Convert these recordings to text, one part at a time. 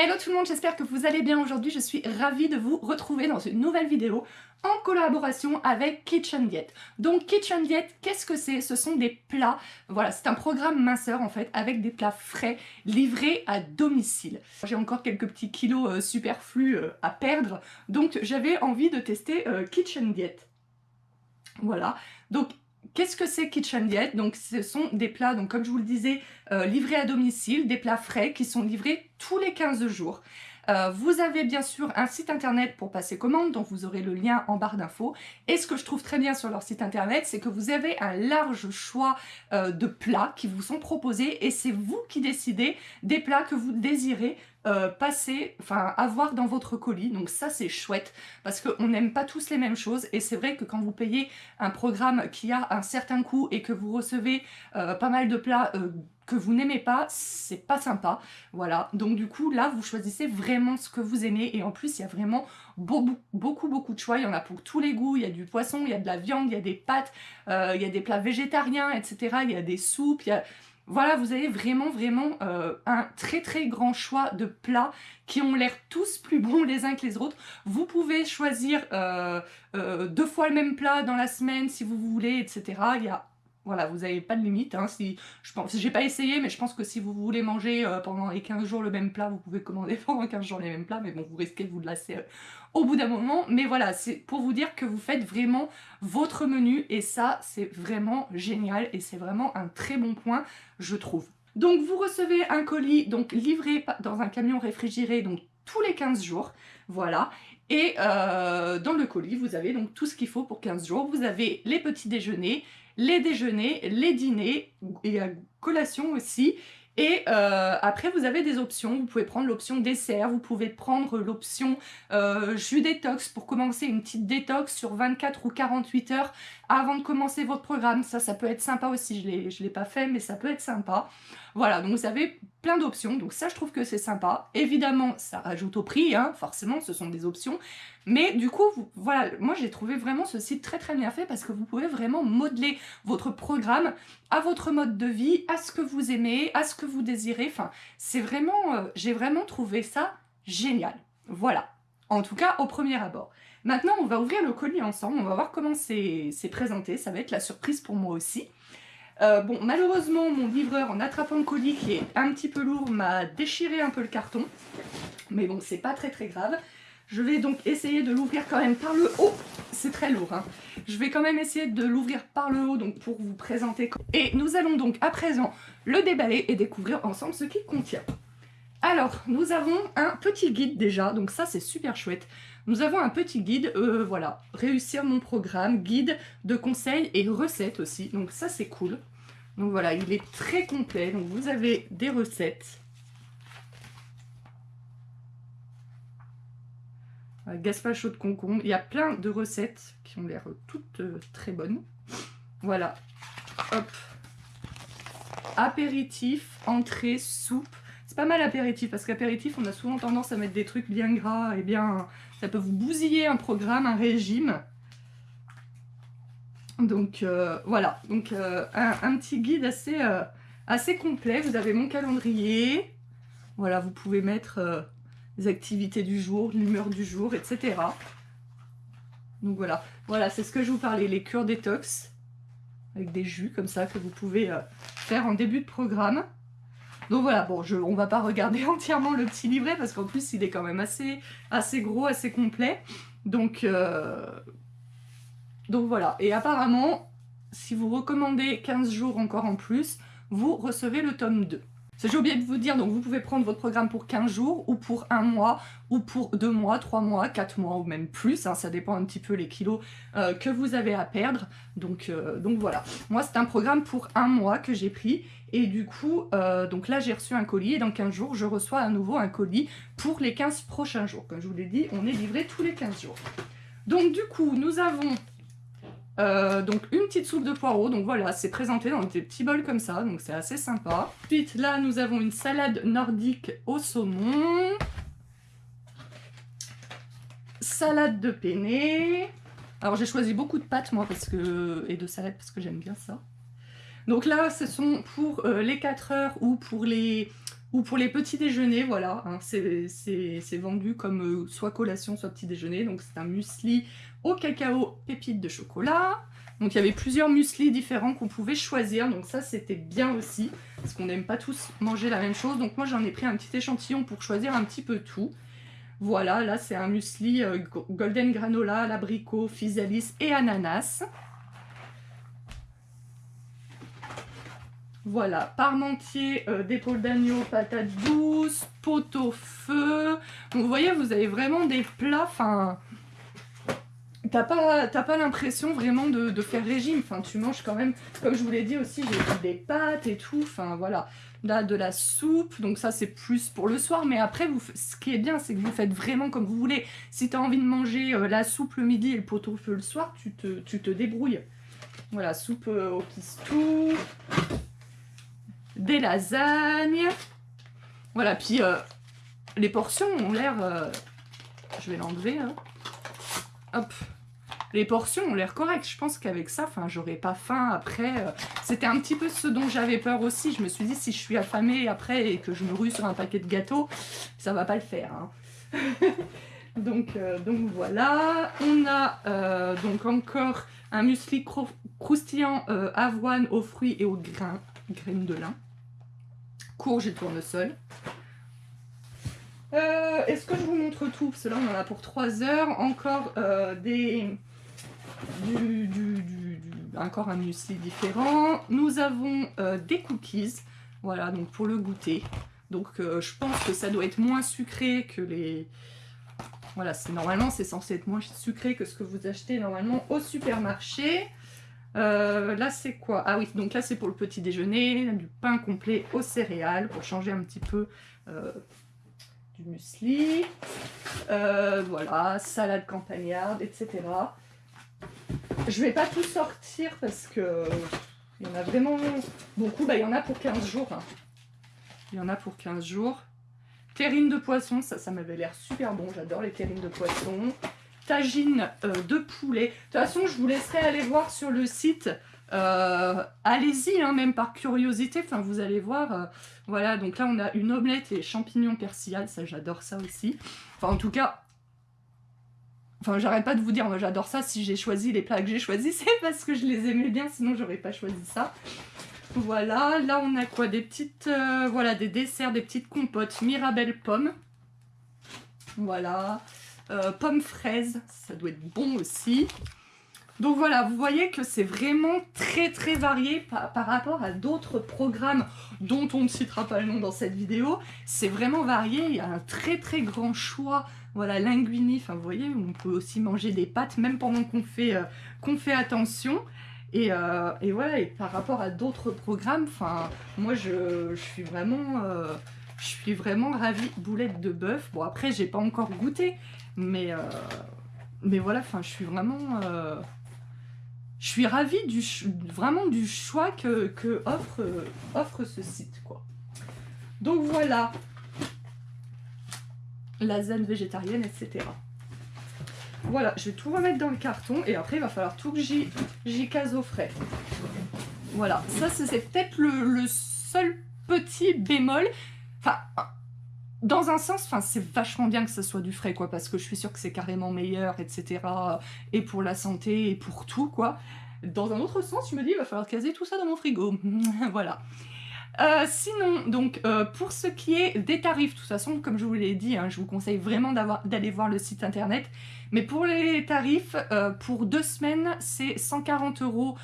Hello tout le monde, j'espère que vous allez bien. Aujourd'hui, je suis ravie de vous retrouver dans une nouvelle vidéo en collaboration avec Kitchen Diet. Donc Kitchen Diet, qu'est-ce que c'est? Ce sont des plats, voilà, c'est un programme minceur en fait, avec des plats frais livrés à domicile. J'ai encore quelques petits kilos superflus à perdre, donc j'avais envie de tester Kitchen Diet. Voilà, donc qu'est-ce que c'est Kitchen Diet? Donc ce sont des plats, donc comme je vous le disais, livrés à domicile, des plats frais qui sont livrés tous les 15 jours. Vous avez bien sûr un site internet pour passer commande, donc vous aurez le lien en barre d'infos. Et ce que je trouve très bien sur leur site internet, c'est que vous avez un large choix de plats qui vous sont proposés et c'est vous qui décidez des plats que vous désirez avoir dans votre colis. Donc ça c'est chouette parce qu'on n'aime pas tous les mêmes choses et c'est vrai que quand vous payez un programme qui a un certain coût et que vous recevez pas mal de plats que vous n'aimez pas, c'est pas sympa. Voilà, donc du coup là vous choisissez vraiment ce que vous aimez et en plus il y a vraiment beaucoup de choix. Il y en a pour tous les goûts, il y a du poisson, il y a de la viande, il y a des pâtes, il y a des plats végétariens, etc. Il y a des soupes, il y a... Voilà, vous avez vraiment un très grand choix de plats qui ont l'air tous plus bons les uns que les autres. Vous pouvez choisir 2 fois le même plat dans la semaine si vous voulez, etc. Il y a... Voilà, vous n'avez pas de limite. Hein, j'ai pas essayé, mais je pense que si vous voulez manger pendant les 15 jours le même plat, vous pouvez commander pendant 15 jours les mêmes plats, mais bon, vous risquez de vous lasser au bout d'un moment. Mais voilà, c'est pour vous dire que vous faites vraiment votre menu, et ça, c'est vraiment génial, et c'est vraiment un très bon point, je trouve. Donc vous recevez un colis donc livré dans un camion réfrigéré donc tous les 15 jours, voilà. Et dans le colis, vous avez donc tout ce qu'il faut pour 15 jours. Vous avez les petits déjeuners, les déjeuners, les dîners, et à collation aussi. Et après, vous avez des options. Vous pouvez prendre l'option dessert, vous pouvez prendre l'option jus détox pour commencer une petite détox sur 24 ou 48 heures avant de commencer votre programme. Ça peut être sympa aussi. Je l'ai pas fait, mais ça peut être sympa. Voilà, donc vous avez plein d'options. Donc ça, je trouve que c'est sympa. Évidemment, ça rajoute au prix, hein, forcément, ce sont des options. Mais du coup, voilà, moi j'ai trouvé vraiment ce site très bien fait parce que vous pouvez vraiment modeler votre programme à votre mode de vie, à ce que vous aimez, à ce que vous désirez. Enfin, c'est vraiment, j'ai vraiment trouvé ça génial. Voilà, en tout cas au premier abord. Maintenant, on va ouvrir le colis ensemble, on va voir comment c'est présenté. Ça va être la surprise pour moi aussi. Bon, malheureusement, mon livreur, en attrapant le colis qui est un petit peu lourd, m'a déchiré un peu le carton. Mais bon, c'est pas très grave. Je vais donc essayer de l'ouvrir quand même par le haut. C'est très lourd, hein. Je vais quand même essayer de l'ouvrir par le haut donc pour vous présenter. Et nous allons donc à présent le déballer et découvrir ensemble ce qu'il contient. Alors, nous avons un petit guide déjà, donc ça c'est super chouette. Nous avons un petit guide, voilà, réussir mon programme, guide de conseils et recettes aussi, donc ça c'est cool. Donc voilà, il est très complet, donc vous avez des recettes. Gazpacho de concombre, il y a plein de recettes qui ont l'air toutes très bonnes. Voilà, hop. Apéritif, entrée, soupe. C'est pas mal apéritif, parce qu'apéritif, on a souvent tendance à mettre des trucs bien gras et bien... Ça peut vous bousiller un programme, un régime. Donc voilà, donc un petit guide assez complet. Vous avez mon calendrier. Voilà, vous pouvez mettre les activités du jour, l'humeur du jour, etc. Donc voilà, c'est ce que je vous parlais, les cures détox. Avec des jus comme ça que vous pouvez faire en début de programme. Donc voilà, bon, on va pas regarder entièrement le petit livret parce qu'en plus il est quand même assez gros, assez complet. Donc voilà, et apparemment, si vous recommandez 15 jours encore en plus, vous recevez le tome 2. J'ai oublié de vous dire, donc vous pouvez prendre votre programme pour 15 jours, ou pour 1 mois, ou pour 2 mois, 3 mois, 4 mois, ou même plus, hein, ça dépend un petit peu les kilos que vous avez à perdre. Donc voilà, moi c'est un programme pour 1 mois que j'ai pris, et du coup, donc là j'ai reçu un colis, et dans 15 jours, je reçois à nouveau un colis pour les 15 prochains jours. Comme je vous l'ai dit, on est livré tous les 15 jours. Donc du coup, nous avons... donc une petite soupe de poireaux, donc voilà, c'est présenté dans des petits bols comme ça, donc c'est assez sympa. Ensuite, là, nous avons une salade nordique au saumon. Salade de penne. Alors j'ai choisi beaucoup de pâtes, moi, et de salade, parce que j'aime bien ça. Donc là, ce sont pour les 4 heures ou pour les ou pour les petits déjeuners, voilà, hein, c'est vendu comme soit collation, soit petit déjeuner. Donc c'est un muesli au cacao pépites de chocolat. Donc il y avait plusieurs mueslis différents qu'on pouvait choisir, donc ça c'était bien aussi, parce qu'on n'aime pas tous manger la même chose. Donc moi j'en ai pris un petit échantillon pour choisir un petit peu tout. Voilà, là c'est un muesli golden granola, l'abricot, physalis et ananas. Voilà, parmentier d'épaule d'agneau, patates douces, pot-au-feu. Donc vous voyez, vous avez vraiment des plats, enfin... T'as pas l'impression vraiment de faire régime, enfin tu manges quand même, comme je vous l'ai dit aussi, j'ai des pâtes et tout, enfin voilà. Là, de la soupe, donc ça c'est plus pour le soir, mais après, ce qui est bien, c'est que vous faites vraiment comme vous voulez. Si tu as envie de manger la soupe le midi et le pot-au-feu le soir, tu te débrouilles. Voilà, soupe au pistou, des lasagnes. Voilà, puis les portions ont l'air... je vais l'enlever, hein. Hop. Les portions ont l'air correctes. Je pense qu'avec ça, enfin, j'aurais pas faim après. C'était un petit peu ce dont j'avais peur aussi. Je me suis dit, si je suis affamée après et que je me rue sur un paquet de gâteaux, ça va pas le faire, hein. donc voilà. On a donc encore un muesli croustillant avoine aux fruits et aux graines de lin. Courge et tournesol. Est-ce que je vous montre tout? Parce que là, on en a pour 3 heures. Encore encore un muesli différent. Nous avons des cookies. Voilà, donc pour le goûter. Donc, je pense que ça doit être moins sucré que les... Voilà, normalement, c'est censé être moins sucré que ce que vous achetez normalement au supermarché. Là, c'est quoi? Ah oui, donc là, c'est pour le petit déjeuner. Du pain complet aux céréales pour changer un petit peu... du muesli, voilà, salade campagnarde, etc. Je vais pas tout sortir parce que il y en a vraiment beaucoup. Bah, il y en a pour 15 jours. Hein. Il y en a pour 15 jours. Terrine de poisson, ça m'avait l'air super bon. J'adore les terrines de poisson. Tagine de poulet. De toute façon, je vous laisserai aller voir sur le site. Allez-y, hein, même par curiosité, enfin vous allez voir, voilà, donc là on a une omelette et champignons persillade, ça j'adore ça aussi, enfin en tout cas, enfin j'arrête pas de vous dire, moi j'adore ça, si j'ai choisi les plats que j'ai choisis, c'est parce que je les aimais bien, sinon j'aurais pas choisi ça. Voilà, là on a quoi, des petites, voilà, des desserts, des petites compotes, Mirabelle pomme, voilà, pommes fraises, ça doit être bon aussi. Donc voilà, vous voyez que c'est vraiment très très varié par rapport à d'autres programmes dont on ne citera pas le nom dans cette vidéo. C'est vraiment varié, il y a un très très grand choix. Voilà, linguini, enfin vous voyez, on peut aussi manger des pâtes même pendant qu'on fait attention. Et voilà, et par rapport à d'autres programmes, enfin moi je suis vraiment ravie. Boulette de bœuf, bon après j'ai pas encore goûté, mais voilà, enfin je suis vraiment... je suis ravie vraiment du choix que offre ce site, quoi. Donc voilà, lasagne végétarienne, etc. Voilà, je vais tout remettre dans le carton et après il va falloir tout que j'y case au frais. Voilà, ça c'est peut-être le seul petit bémol. Enfin, dans un sens, enfin, c'est vachement bien que ça soit du frais, quoi, parce que je suis sûre que c'est carrément meilleur, etc. Et pour la santé, et pour tout, quoi. Dans un autre sens, je me dis, il va falloir caser tout ça dans mon frigo. Voilà. Sinon, donc, pour ce qui est des tarifs, de toute façon, comme je vous l'ai dit, hein, je vous conseille vraiment d'aller voir le site internet. Mais pour les tarifs, pour 2 semaines, c'est 140 €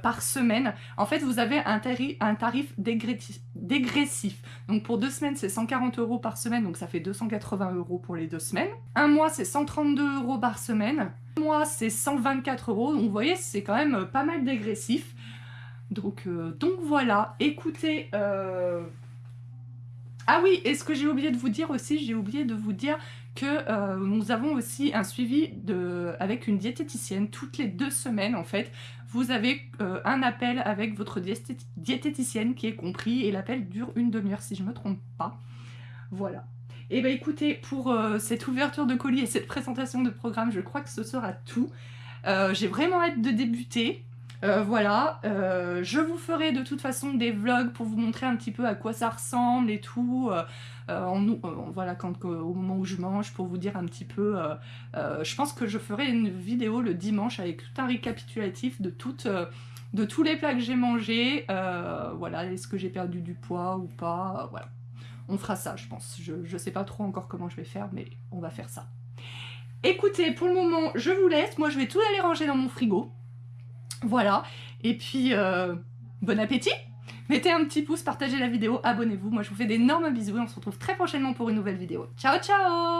par semaine. En fait, vous avez un tarif dégressif. Donc pour 2 semaines, c'est 140 € par semaine, donc ça fait 280 € pour les 2 semaines. Un mois, c'est 132 € par semaine. Un mois, c'est 124 €. Donc vous voyez, c'est quand même pas mal dégressif. Donc voilà, écoutez... Ah oui, et ce que j'ai oublié de vous dire aussi, j'ai oublié de vous dire que nous avons aussi un suivi avec une diététicienne toutes les 2 semaines en fait. Vous avez un appel avec votre diététicienne qui est compris et l'appel dure une demi-heure si je ne me trompe pas. Voilà. Et bien écoutez, pour cette ouverture de colis et cette présentation de programme, je crois que ce sera tout. J'ai vraiment hâte de débuter. Voilà, je vous ferai de toute façon des vlogs pour vous montrer un petit peu à quoi ça ressemble et tout, voilà, au moment où je mange, pour vous dire un petit peu, je pense que je ferai une vidéo le dimanche avec tout un récapitulatif de tous les plats que j'ai mangés, voilà, est-ce que j'ai perdu du poids ou pas, voilà. On fera ça, je pense. Je sais pas trop encore comment je vais faire, mais on va faire ça. Écoutez, pour le moment, je vous laisse. Moi, je vais tout aller ranger dans mon frigo. Voilà, et puis bon appétit! Mettez un petit pouce, partagez la vidéo, abonnez-vous. Moi je vous fais d'énormes bisous et on se retrouve très prochainement pour une nouvelle vidéo. Ciao ciao!